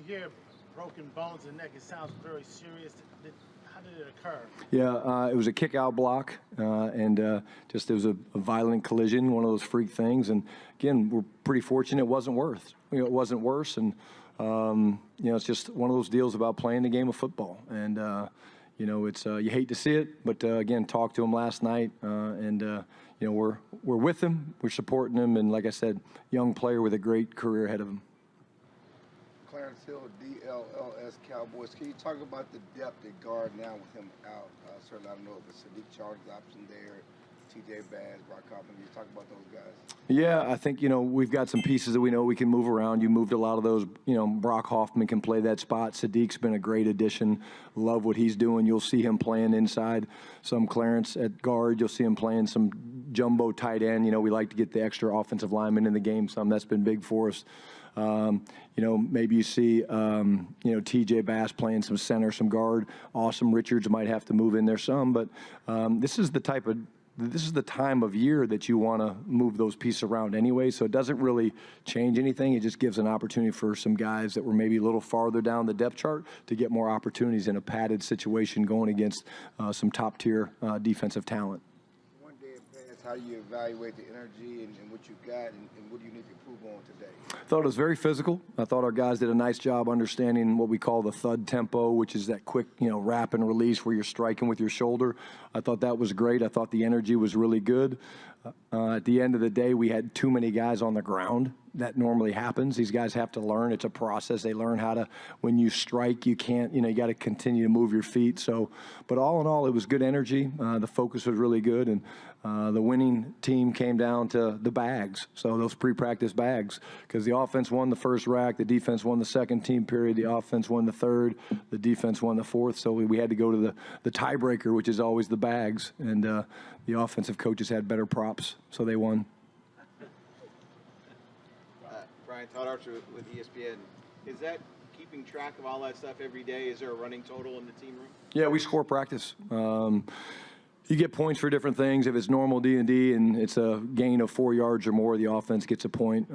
hear broken bones in the neck, it sounds very serious. How did it occur? Yeah, it was a kick-out block, and just it was a violent collision, one of those freak things. And again, we're pretty fortunate it wasn't worse. It wasn't worse, and it's just one of those deals about playing the game of football. And it's you hate to see it, but again, talked to him last night, and we're with him, we're supporting him, and like I said, young player with a great career ahead of him. Clarence Hill, DLLS Cowboys. Can you talk about the depth at guard now with him out? Certainly, I don't know if it's Sadiq Charles' option there, TJ Bass, Brock Copeland. Can you talk about those guys? Yeah, I think, we've got some pieces that we know we can move around. You moved a lot of those. Brock Hoffman can play that spot. Sadiq's been a great addition. Love what he's doing. You'll see him playing inside some Clarence at guard. You'll see him playing some jumbo tight end. We like to get the extra offensive lineman in the game some. That's been big for us. Maybe you see, TJ Bass playing some center, some guard. Awesome Richards might have to move in there some, but this is the time of year that you want to move those pieces around anyway, so it doesn't really change anything. It just gives an opportunity for some guys that were maybe a little farther down the depth chart to get more opportunities in a padded situation going against some top-tier defensive talent. One day in advance, how do you evaluate the energy and what you got, and what do you need to improve on today? I thought it was very physical. I thought our guys did a nice job understanding what we call the thud tempo, which is that quick, wrap and release where you're striking with your shoulder. I thought that was great. I thought the energy was really good. At the end of the day, we had too many guys on the ground. That normally happens. These guys have to learn. It's a process. They learn how to, when you strike, you can't, you got to continue to move your feet. So, but all in all, it was good energy. The focus was really good. And the winning team came down to the bags. So those pre-practice bags, because the offense won the first rack, the defense won the second team period, the offense won the third, the defense won the fourth. So we had to go to the tiebreaker, which is always the bags. And the offensive coaches had better props, so they won. Brian, Todd Archer with ESPN. Is that keeping track of all that stuff every day? Is there a running total in the team room? Yeah, we score practice. You get points for different things. If it's normal D&D and it's a gain of 4 yards or more, the offense gets a point.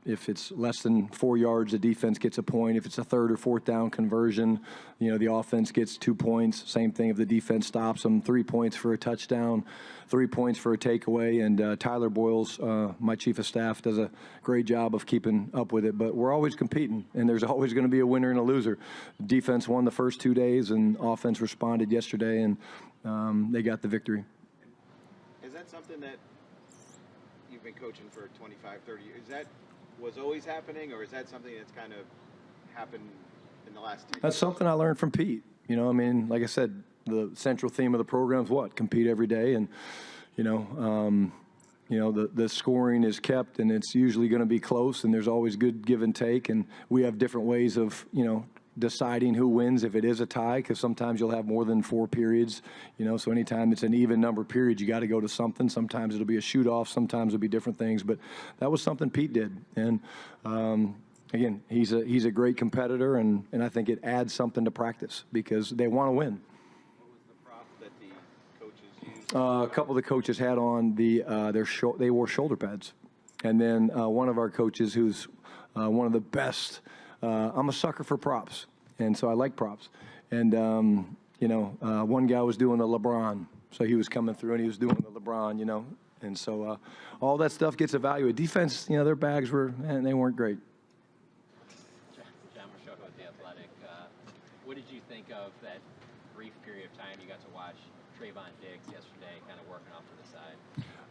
If it's less than 4 yards, the defense gets a point. If it's a third or fourth down conversion, the offense gets 2 points. Same thing if the defense stops them. 3 points for a touchdown, 3 points for a takeaway. And Tyler Boyles, my chief of staff, does a great job of keeping up with it. But we're always competing, and there's always going to be a winner and a loser. Defense won the first 2 days, and offense responded yesterday, and they got the victory. Is that something that you've been coaching for 25, 30 years? Is that was always happening, or is that something that's kind of happened in the last 10 years? That's something I learned from Pete. Like I said, the central theme of the program is what? Compete every day, and the scoring is kept, and it's usually going to be close, and there's always good give and take, and we have different ways of deciding who wins if it is a tie, because sometimes you'll have more than 4 periods, so anytime it's an even number of periods, you got to go to something. Sometimes it'll be a shoot-off, sometimes it'll be different things, but that was something Pete did. And again, he's a great competitor, and I think it adds something to practice because they want to win. What was the prop that the coaches used? A couple of the coaches had on they wore shoulder pads, and then one of our coaches, who's one of the best. I'm a sucker for props, and so I like props. And, one guy was doing the LeBron, so he was coming through and he was doing the LeBron, And so all that stuff gets evaluated. Defense, their bags they weren't great. John Machota with The Athletic. What did you think of that brief period of time you got to watch Trayvon Diggs yesterday kind of working off to the side?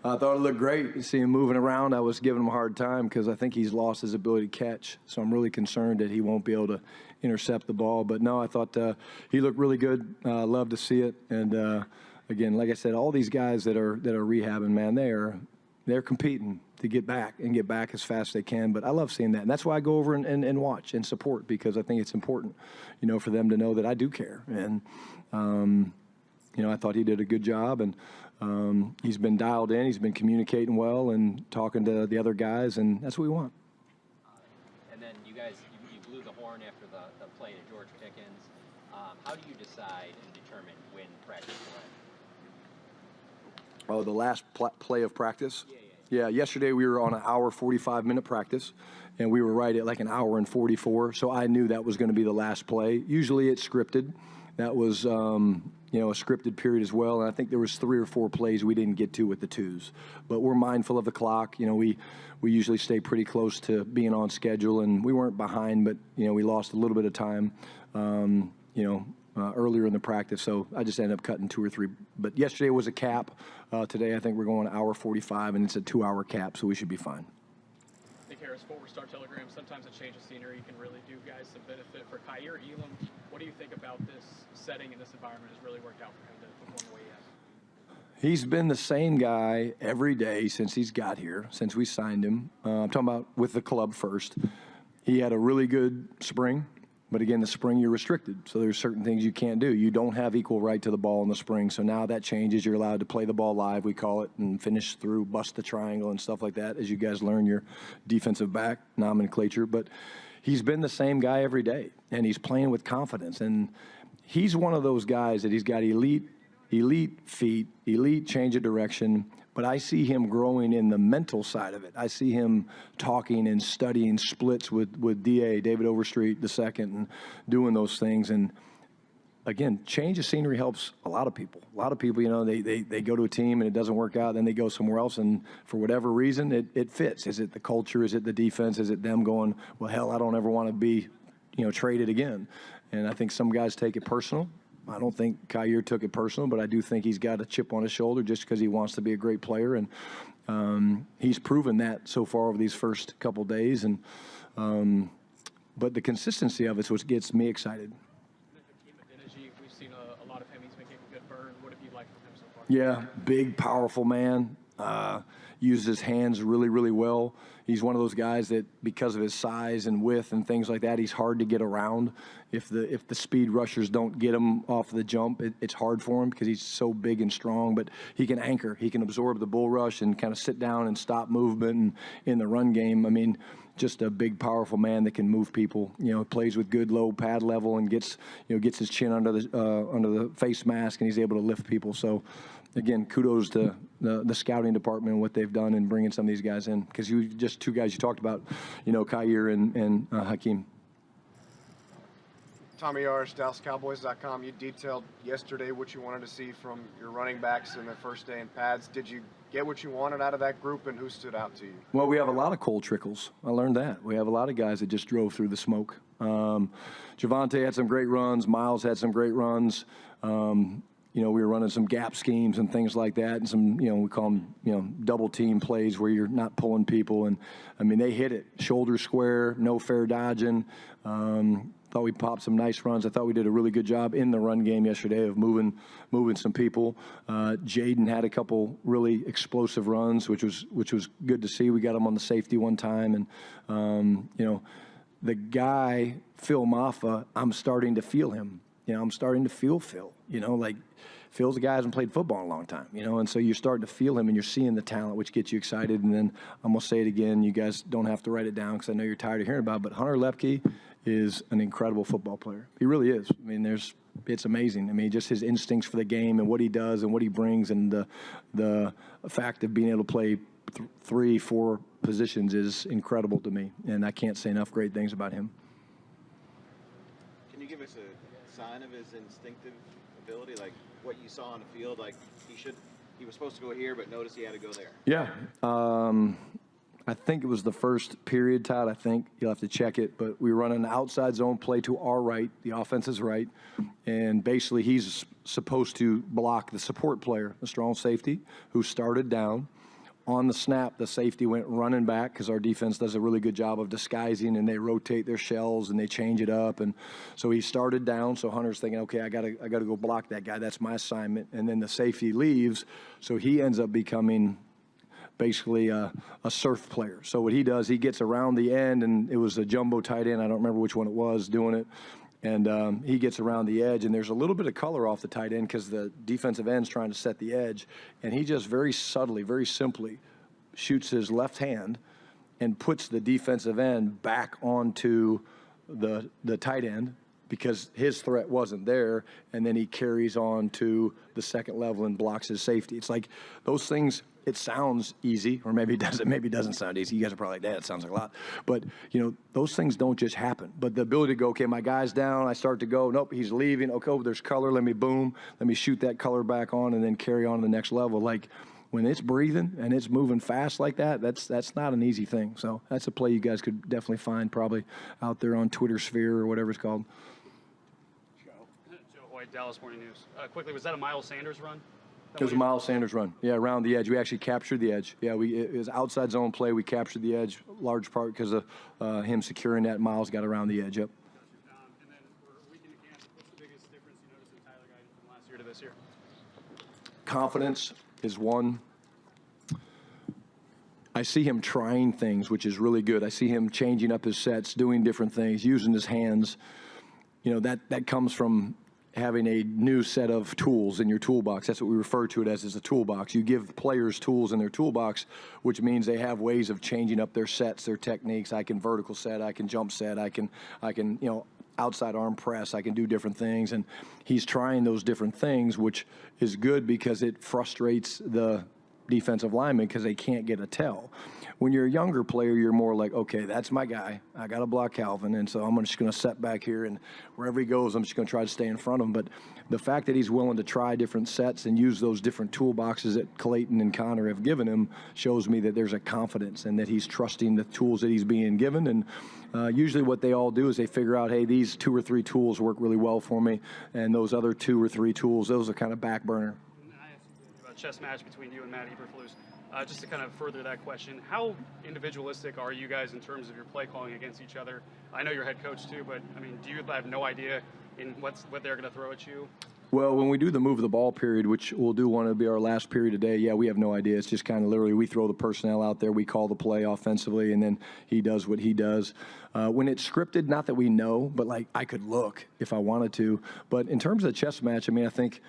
I thought it looked great. You see him moving around. I was giving him a hard time because I think he's lost his ability to catch. So I'm really concerned that he won't be able to intercept the ball. But no, I thought he looked really good. Love to see it. And again, like I said, all these guys that are rehabbing, man, they're competing to get back as fast as they can. But I love seeing that, and that's why I go over and watch and support, because I think it's important, for them to know that I do care. And I thought he did a good job, and he's been dialed in. He's been communicating well and talking to the other guys, and that's what we want. And then you guys, you blew the horn after the play to George Pickens. How do you decide and determine when practice will end? Oh, the last play of practice? Yeah. Yeah, yesterday we were on an hour 45-minute practice, and we were right at like an hour and 44, so I knew that was going to be the last play. Usually it's scripted. That was, a scripted period as well, and I think there was 3 or 4 plays we didn't get to with the twos. But we're mindful of the clock. We usually stay pretty close to being on schedule, and we weren't behind, but, we lost a little bit of time, earlier in the practice, so I just ended up cutting 2 or 3. But yesterday was a cap. Today I think we're going hour 45, and it's a 2-hour cap, so we should be fine. Nick Harris, former Star Telegram. Sometimes a change of scenery can really do guys some benefit. For Kaiir Elam, what do you think about this setting and this environment has really worked out for him to perform the way he has? He's been the same guy every day since he's got here, since we signed him. I'm talking about with the club first. He had a really good spring. But again, the spring you're restricted, so there's certain things you can't do. You don't have equal right to the ball in the spring, so now that changes. You're allowed to play the ball live, we call it, and finish through, bust the triangle and stuff like that as you guys learn your defensive back nomenclature. But he's been the same guy every day, and he's playing with confidence. And he's one of those guys that he's got elite feet, elite change of direction, but I see him growing in the mental side of it. I see him talking and studying splits with DA, David Overstreet II, and doing those things. And again, change of scenery helps a lot of people. A lot of people, they go to a team and it doesn't work out, then they go somewhere else, and for whatever reason, it fits. Is it the culture? Is it the defense? Is it them going, well, hell, I don't ever want to be, traded again? And I think some guys take it personal. I don't think Kaiir took it personal, but I do think he's got a chip on his shoulder just because he wants to be a great player, and he's proven that so far over these first couple days. And but the consistency of it's what gets me excited. We've seen a lot of him. He's been getting good burn. What have you liked from him so far? Yeah, big, powerful man. Uses his hands really, really well. He's one of those guys that, because of his size and width and things like that, he's hard to get around. If the speed rushers don't get him off the jump, it's hard for him because he's so big and strong. But he can anchor. He can absorb the bull rush and kind of sit down and stop movement. And in the run game, I mean, just a big, powerful man that can move people. Plays with good low pad level and gets his chin under the face mask, and he's able to lift people. So, again, kudos to the scouting department and what they've done in bringing some of these guys in. Because just 2 guys you talked about, Kaiir and Hakeem. Tommy Yarsh, DallasCowboys.com. You detailed yesterday what you wanted to see from your running backs in their first day in pads. Did you get what you wanted out of that group, and who stood out to you? Well, we have a lot of cold trickles. I learned that. We have a lot of guys that just drove through the smoke. Javonte had some great runs. Miles had some great runs. We were running some gap schemes and things like that, and some, we call them, double team plays where you're not pulling people. And, I mean, they hit it. Shoulder square, no fair dodging. Thought we popped some nice runs. I thought we did a really good job in the run game yesterday of moving some people. Jaden had a couple really explosive runs, which was good to see. We got him on the safety one time. And, the guy, Phil Mafah, I'm starting to feel him. I'm starting to feel Phil. Phil's a guy who hasn't played football in a long time, and so you're starting to feel him and you're seeing the talent, which gets you excited. And then I'm going to say it again. You guys don't have to write it down because I know you're tired of hearing about it, but Hunter Lepke is an incredible football player. He really is. I mean, it's amazing. I mean, just his instincts for the game and what he does and what he brings, and the fact of being able to play 3, 4 positions is incredible to me, and I can't say enough great things about him. Can you give us a sign of his instinctive ability, like what you saw on the field? Like he was supposed to go here, but notice he had to go there. Yeah. I think it was the first period, Todd. I think you'll have to check it, but we run an outside zone play to our right, the offense's right, and basically he's supposed to block the support player, the strong safety, who started down. On the snap, the safety went running back because our defense does a really good job of disguising, and they rotate their shells and they change it up. And so he started down. So Hunter's thinking, okay, I gotta go block that guy. That's my assignment. And then the safety leaves, so he ends up becoming basically a surf player. So what he does, he gets around the end, and it was a jumbo tight end. I don't remember which one it was doing it. And he gets around the edge, and there's a little bit of color off the tight end because the defensive end's trying to set the edge. And he just very subtly, very simply shoots his left hand and puts the defensive end back onto the tight end because his threat wasn't there, and then he carries on to the second level and blocks his safety. It's like those things it sounds easy, or maybe it doesn't sound easy. You guys are probably like, that sounds like a lot. But, those things don't just happen. But the ability to go, okay, my guy's down, I start to go, nope, he's leaving. Okay, oh, there's color, let me shoot that color back on and then carry on to the next level. Like, when it's breathing and it's moving fast like that, that's not an easy thing. So that's a play you guys could definitely find probably out there on Twitter sphere or whatever it's called. Joe Hoyt, Dallas Morning News. Quickly, was that a Miles Sanders run? It was a Miles Sanders run. Yeah, around the edge. We actually captured the edge. Yeah, it was outside zone play. We captured the edge, large part because of him securing that. Miles got around the edge. Yep. And then for a week in the camp, what's the biggest difference you noticed in Tyler Guyton from last year to this year? Confidence is one. I see him trying things, which is really good. I see him changing up his sets, doing different things, using his hands. That comes from having a new set of tools in your toolbox. That's what we refer to it as a toolbox. You give players tools in their toolbox, which means they have ways of changing up their sets, their techniques. I can vertical set, I can jump set, I can outside arm press, I can do different things. And he's trying those different things, which is good because it frustrates the defensive linemen because they can't get a tell. When you're a younger player, you're more like, okay, that's my guy. I got to block Calvin, and so I'm just going to set back here, and wherever he goes, I'm just going to try to stay in front of him. But the fact that he's willing to try different sets and use those different toolboxes that Clayton and Connor have given him shows me that there's a confidence and that he's trusting the tools that he's being given. And usually what they all do is they figure out, hey, these 2 or 3 tools work really well for me, and those other 2 or 3 tools, those are kind of back burner. I asked you about a chess match between you and Matt Eberflus. Just to kind of further that question, how individualistic are you guys in terms of your play calling against each other? I know you're head coach too, but I mean, do you have no idea in what they're going to throw at you? Well, when we do the move the ball period, which we'll do one to be our last period today, yeah, we have no idea. It's just kind of literally we throw the personnel out there, we call the play offensively, and then he does what he does. When it's scripted, not that we know, but like I could look if I wanted to. But in terms of the chess match, I mean, I think,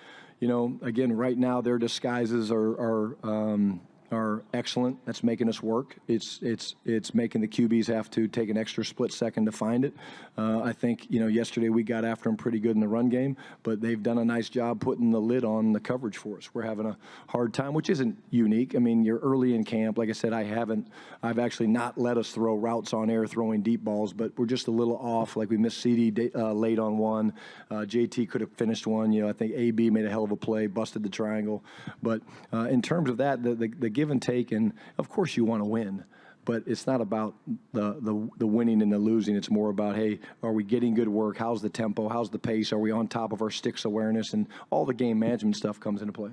again, right now their disguises are excellent. That's making us work. It's making the QBs have to take an extra split second to find it. I think, yesterday we got after them pretty good in the run game, but they've done a nice job putting the lid on the coverage for us. We're having a hard time, which isn't unique. I mean, you're early in camp. Like I said, I've actually not let us throw routes on air throwing deep balls, but we're just a little off. Like we missed CD late on one. JT could have finished one. I think AB made a hell of a play, busted the triangle. But in terms of that, the give and take, and of course you want to win, but it's not about the winning and the losing. It's more about, hey, are we getting good work? How's the tempo? How's the pace? Are we on top of our sticks awareness? And all the game management stuff comes into play.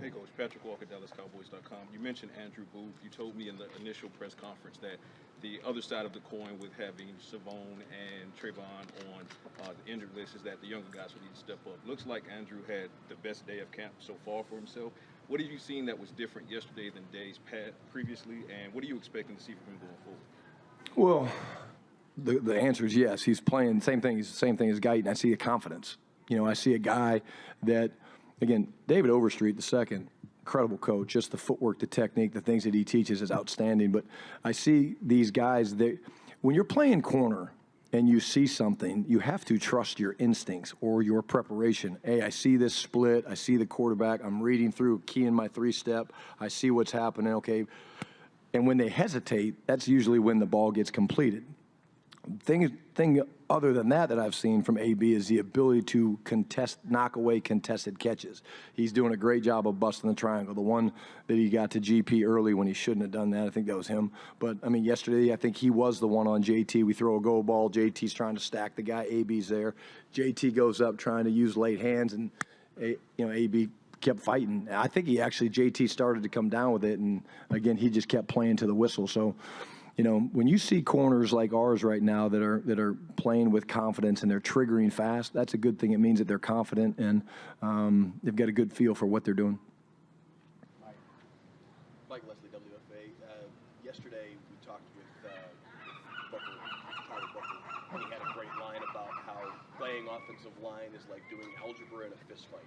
Hey, Coach. Patrick Walker, DallasCowboys.com. You mentioned Andrew Booth. You told me in the initial press conference that the other side of the coin with having Savone and Trayvon on the injured list is that the younger guys would need to step up. Looks like Andrew had the best day of camp so far for himself. What have you seen that was different yesterday than days previously, and what are you expecting to see from him going forward? Well, the answer is yes. He's playing same thing as Guyton. I see a confidence. I see a guy that, again, David Overstreet II, incredible coach. Just the footwork, the technique, the things that he teaches is outstanding. But I see these guys that when you're playing corner and you see something, you have to trust your instincts or your preparation. Hey, I see this split. I see the quarterback. I'm reading through, keying my 3-step. I see what's happening. Okay. And when they hesitate, that's usually when the ball gets completed. Thing other than that I've seen from AB is the ability to knock away contested catches. He's doing a great job of busting the triangle. The one that he got to GP early when he shouldn't have done that, I think that was him. But, I mean, yesterday I think he was the one on JT. We throw a go ball. JT's trying to stack the guy. AB's there. JT goes up trying to use late hands, and, AB kept fighting. I think JT started to come down with it, and, again, he just kept playing to the whistle. So, when you see corners like ours right now that are playing with confidence and they're triggering fast, that's a good thing. It means that they're confident and they've got a good feel for what they're doing. Mike Leslie, WFA. Yesterday we talked with Tyler Booker, and he had a great line about how playing offensive line is like doing algebra in a fist fight.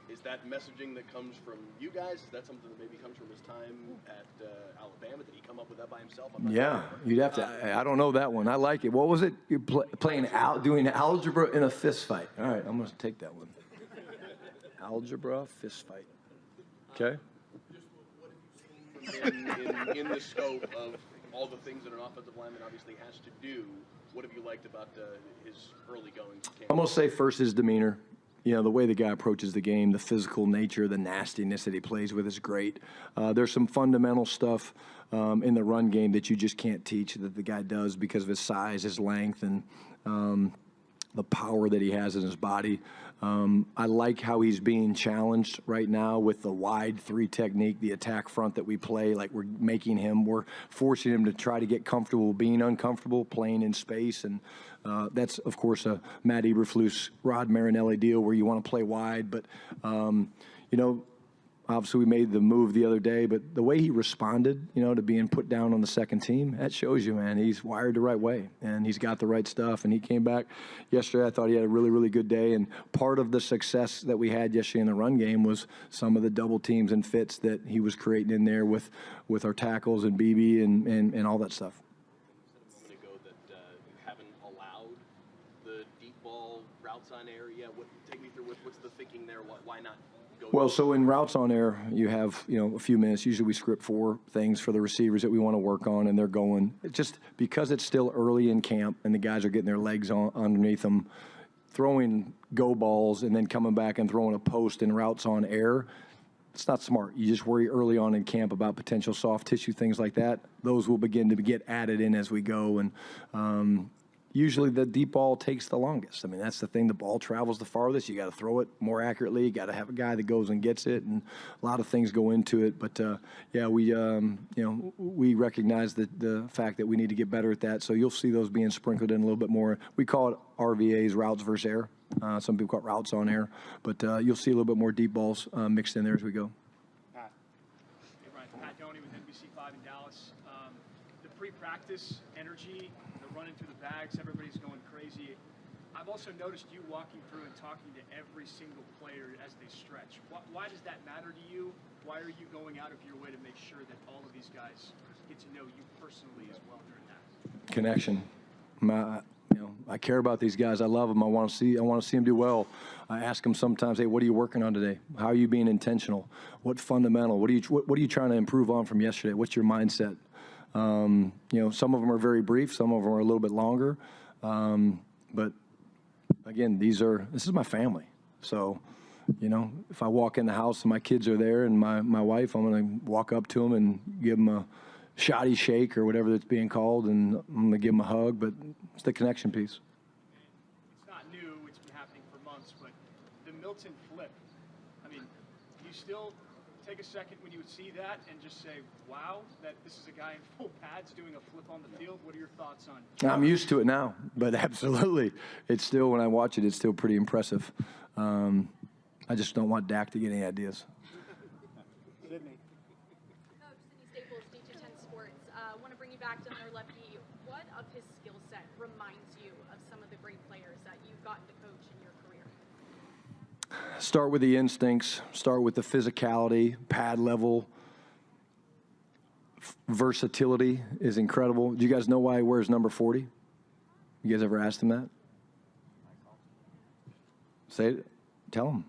Is that messaging that comes from you guys? Is that something that maybe comes from his time at Alabama? Did he come up with that by himself? Yeah, you'd have to. I don't know that one. I like it. What was it? You're doing algebra in a fist fight. All right, I'm going to take that one. Algebra fist fight. Okay. in the scope of all the things that an offensive lineman obviously has to do, what have you liked about his early goings? I'm going to say first his demeanor. You know, the way the guy approaches the game, the physical nature, the nastiness that he plays with is great. There's some fundamental stuff in the run game that you just can't teach that the guy does because of his size, his length, and the power that he has in his body. I like how he's being challenged right now with the wide 3 technique, the attack front that we play. Like we're forcing him to try to get comfortable being uncomfortable, playing in space. And that's, of course, a Matt Eberflus, Rod Marinelli deal where you want to play wide. But, you know, obviously we made the move the other day, but the way he responded, you know, to being put down on the second team, that shows you, man, he's wired the right way and he's got the right stuff. And he came back yesterday. I thought he had a really, really good day. And part of the success that we had yesterday in the run game was some of the double teams and fits that he was creating in there with our tackles and BB and all that stuff. You said a moment ago that you haven't allowed the deep ball routes on air yet. Take me through what's the thinking there? Why not? Well, so in routes on air, you have, you know, a few minutes. Usually we script 4 things for the receivers that we want to work on, and they're going. It's just because it's still early in camp and the guys are getting their legs underneath them, throwing go balls and then coming back and throwing a post in routes on air, it's not smart. You just worry early on in camp about potential soft tissue, things like that. Those will begin to get added in as we go, and usually the deep ball takes the longest. I mean, that's the thing. The ball travels the farthest. You got to throw it more accurately. You got to have a guy that goes and gets it, and a lot of things go into it. But yeah, we recognize the fact that we need to get better at that. So you'll see those being sprinkled in a little bit more. We call it RVAs, routes versus air. Some people call it routes on air. But you'll see a little bit more deep balls mixed in there as we go. Pat. Hey, Ryan. Pat Doney with NBC5 in Dallas. The pre-practice energy, running through the bags, everybody's going crazy. I've also noticed you walking through and talking to every single player as they stretch. Why does that matter to you? Why are you going out of your way to make sure that all of these guys get to know you personally as well during that? Connection. I care about these guys. I love them. I want to see them do well. I ask them sometimes, hey, what are you working on today? How are you being intentional? What fundamental? What are you trying to improve on from yesterday? What's your mindset? You know, some of them are very brief, some of them are a little bit longer. But again, this is my family. So, you know, if I walk in the house and my kids are there and my wife, I'm going to walk up to them and give them a shoddy shake or whatever that's being called, and I'm going to give them a hug. But it's the connection piece. It's not new. It's been happening for months. But the Milton flip, I mean, you still take a second when you would see that and just say, wow, that this is a guy in full pads doing a flip on the field? What are your thoughts on? I'm used to it now, but absolutely. It's still, when I watch it, it's still pretty impressive. I just don't want Dak to get any ideas. Sydney. Coach, Sydney Staples, D210 Sports. I want to bring you back to another lefty. What of his skill set reminds you of some of the great players that you've gotten to coach in your career? Start with the instincts, start with the physicality, pad level. Versatility is incredible. Do you guys know why he wears number 40? You guys ever asked him that? Say it. Tell him.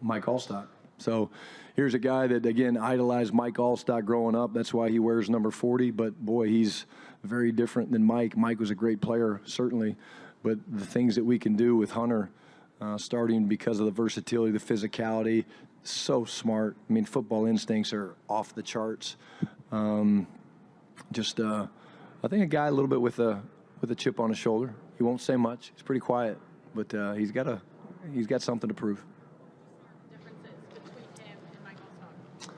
Mike Allstock. So here's a guy that, again, idolized Mike Allstock growing up. That's why he wears number 40. But, boy, he's very different than Mike. Mike was a great player, certainly. But the things that we can do with Hunter, starting because of the versatility, the physicality, so smart. I mean, football instincts are off the charts. I think a guy a little bit with a chip on his shoulder. He won't say much. He's pretty quiet, but he's got something to prove. Differences between him and Mike Allstock?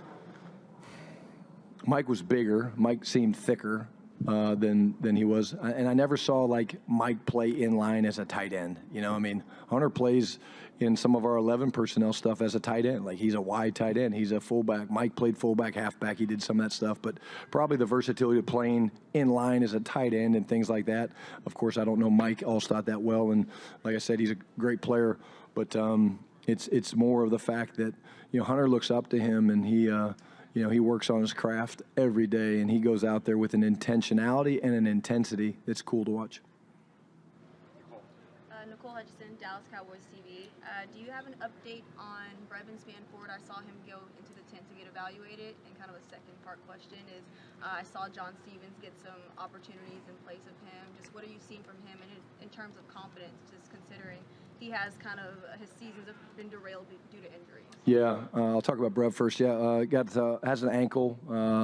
Mike was bigger. Mike seemed thicker than he was, and I never saw like Mike play in line as a tight end. You know, I mean, Hunter plays in some of our 11 personnel stuff as a tight end. Like, he's a wide tight end. He's a fullback. Mike played fullback, halfback. He did some of that stuff, but probably the versatility of playing in line as a tight end and things like that. Of course, I don't know Mike Allstock that well, and like I said, he's a great player, but it's more of the fact that, you know, Hunter looks up to him, and he works on his craft every day, and he goes out there with an intentionality and an intensity that's cool to watch. Nicole Hutchison, Dallas Cowboys TV. Do you have an update on Brevin Spanford? I saw him go into the tent to get evaluated. And kind of a second part question is, I saw John Stevens get some opportunities in place of him. Just what are you seeing from him in terms of confidence, just considering he has kind of, his seasons have been derailed due to injuries? Yeah, I'll talk about Brev first. Yeah, has an ankle.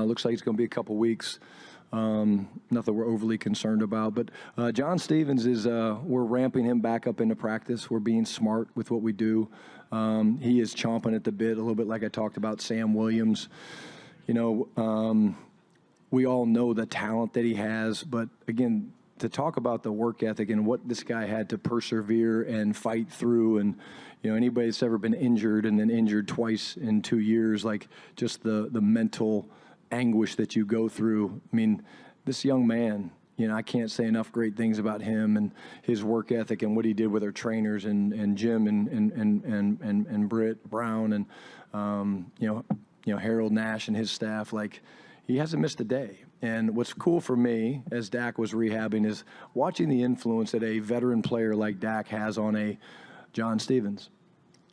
Looks like it's going to be a couple weeks. Nothing we're overly concerned about. But John Stevens is, we're ramping him back up into practice. We're being smart with what we do. He is chomping at the bit, a little bit like I talked about Sam Williams. You know, we all know the talent that he has. But, again, to talk about the work ethic and what this guy had to persevere and fight through, and you know, anybody that's ever been injured and then injured twice in 2 years, like just the mental anguish that you go through. I mean, this young man, you know, I can't say enough great things about him and his work ethic and what he did with our trainers and Jim and Britt Brown and you know Harold Nash and his staff. Like, he hasn't missed a day. And what's cool for me as Dak was rehabbing is watching the influence that a veteran player like Dak has on a John Stevens,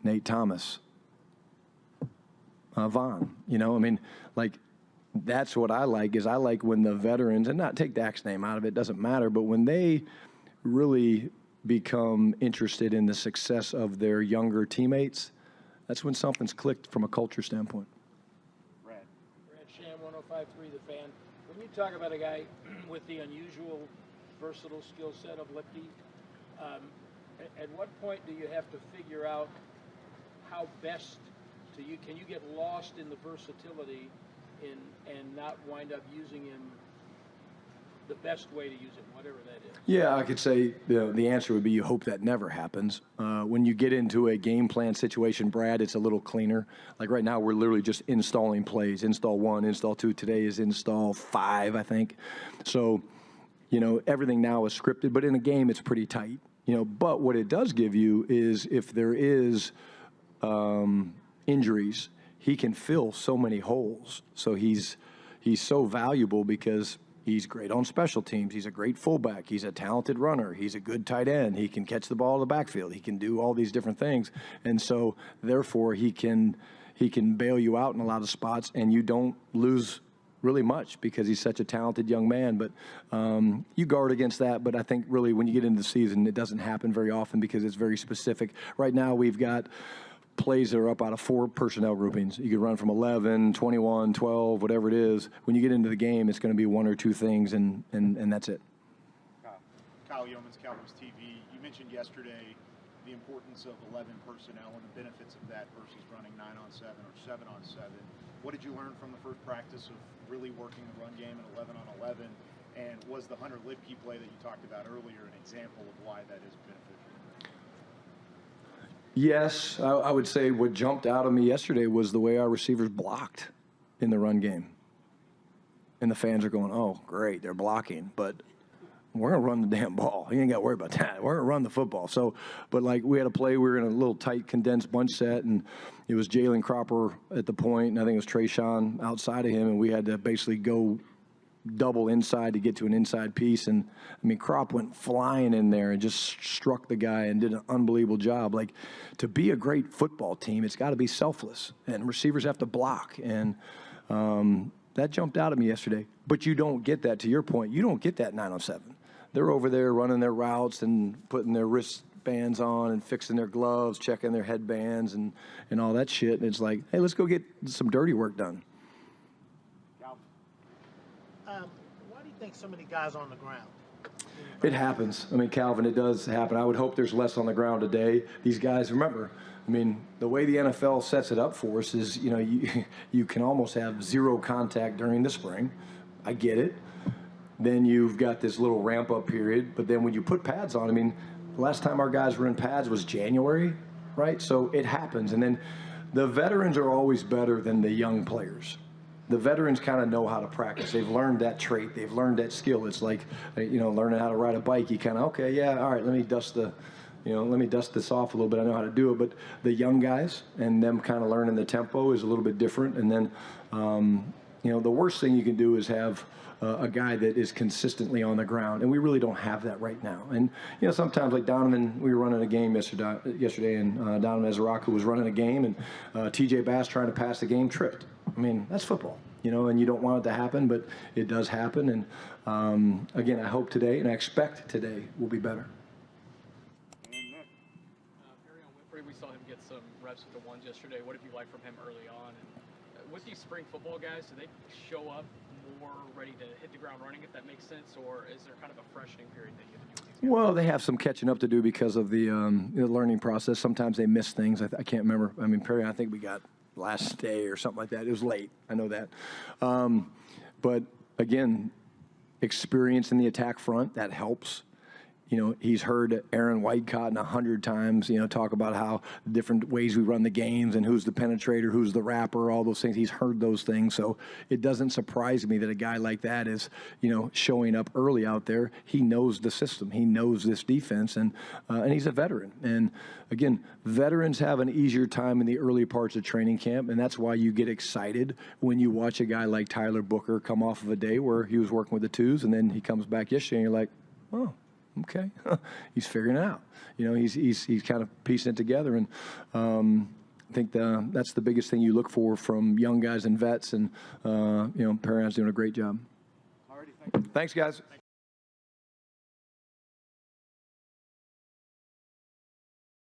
Nate Thomas, Vaughn. You know, I mean, like, that's what I like, is I like when the veterans, and not take Dak's name out of it, doesn't matter, but when they really become interested in the success of their younger teammates, that's when something's clicked from a culture standpoint. Brad Sham, 105.3 The Fan. When you talk about a guy with the unusual, versatile skill set of Lipke, at what point do you have to figure out how best to you? Can you get lost in the versatility and not wind up using him the best way to use him, whatever that is? Yeah, I could say the answer would be you hope that never happens. When you get into a game plan situation, Brad, it's a little cleaner. Like right now, we're literally just installing plays. Install 1, install 2. Today is install 5, I think. So, you know, everything now is scripted, but in a game, it's pretty tight. You know, but what it does give you is if there is injuries, he can fill so many holes. So he's so valuable because he's great on special teams. He's a great fullback. He's a talented runner. He's a good tight end. He can catch the ball in the backfield. He can do all these different things. And so, therefore, he can bail you out in a lot of spots, and you don't lose really much because he's such a talented young man. But you guard against that. But I think really when you get into the season, it doesn't happen very often because it's very specific. Right now we've got plays that are up out of 4 personnel groupings. You could run from 11, 21, 12, whatever it is. When you get into the game, it's going to be 1 or 2 things, and that's it. Kyle Yeomans, Cowboys TV. You mentioned yesterday the importance of 11 personnel and the benefits of that versus running 9-on-7 or 7-on-7. What did you learn from the first practice of really working the run game at 11-on-11? And was the Hunter Lipke play that you talked about earlier an example of why that is beneficial? Yes, I would say what jumped out of me yesterday was the way our receivers blocked in the run game. And the fans are going, oh, great, they're blocking. But we're going to run the damn ball. You ain't got to worry about that. We're going to run the football. So, but like we had a play, we were in a little tight, condensed bunch set, and it was Jalen Cropper at the point, and I think it was Trayshawn outside of him, and we had to basically go double inside to get to an inside piece. And I mean, Crop went flying in there and just struck the guy and did an unbelievable job. Like, to be a great football team, it's got to be selfless, and receivers have to block. And that jumped out at me yesterday. But you don't get that, to your point, you don't get that 9-on-7. They're over there running their routes and putting their wristbands on and fixing their gloves, checking their headbands and all that shit. And it's like, hey, let's go get some dirty work done. Why do you think so many guys are on the ground? It happens. I mean, Calvin, it does happen. I would hope there's less on the ground today. These guys, remember, I mean, the way the NFL sets it up for us is, you know, you can almost have 0 contact during the spring. I get it. Then you've got this little ramp-up period. But then when you put pads on, I mean, the last time our guys were in pads was January, right? So it happens. And then the veterans are always better than the young players. The veterans kind of know how to practice. They've learned that trait. They've learned that skill. It's like, you know, learning how to ride a bike. You kind of, okay, yeah, all right, let me dust this off a little bit. I know how to do it. But the young guys and them kind of learning the tempo is a little bit different. And then, you know, the worst thing you can do is have a guy that is consistently on the ground, and we really don't have that right now. And sometimes like Donovan, we were running a game yesterday, and Donovan Ezraku was running a game, and T.J. Bass trying to pass the game tripped. I mean, that's football, and you don't want it to happen, but it does happen. And again, I hope today, and I expect today, will be better. We saw him get some reps with the ones yesterday. What did you like from him early on? And with these spring football guys, do they show up more ready to hit the ground running, if that makes sense, or is there kind of a freshening period that you have to do with these guys? Well, they have some catching up to do because of the learning process. Sometimes they miss things. I can't remember. I mean, Perry, I think we got last day or something like that. It was late. I know that. But again, experience in the attack front, that helps. He's heard Aaron Whitecotton 100 times, talk about how different ways we run the games and who's the penetrator, who's the wrapper, all those things. He's heard those things. So it doesn't surprise me that a guy like that is, showing up early out there. He knows the system. He knows this defense, and he's a veteran. And again, veterans have an easier time in the early parts of training camp, and that's why you get excited when you watch a guy like Tyler Booker come off of a day where he was working with the twos, and then he comes back yesterday, and you're like, oh, okay, he's figuring it out. He's kind of piecing it together, and I think that's the biggest thing you look for from young guys and vets. And Perion's doing a great job. Alrighty, thank you. Thanks, guys.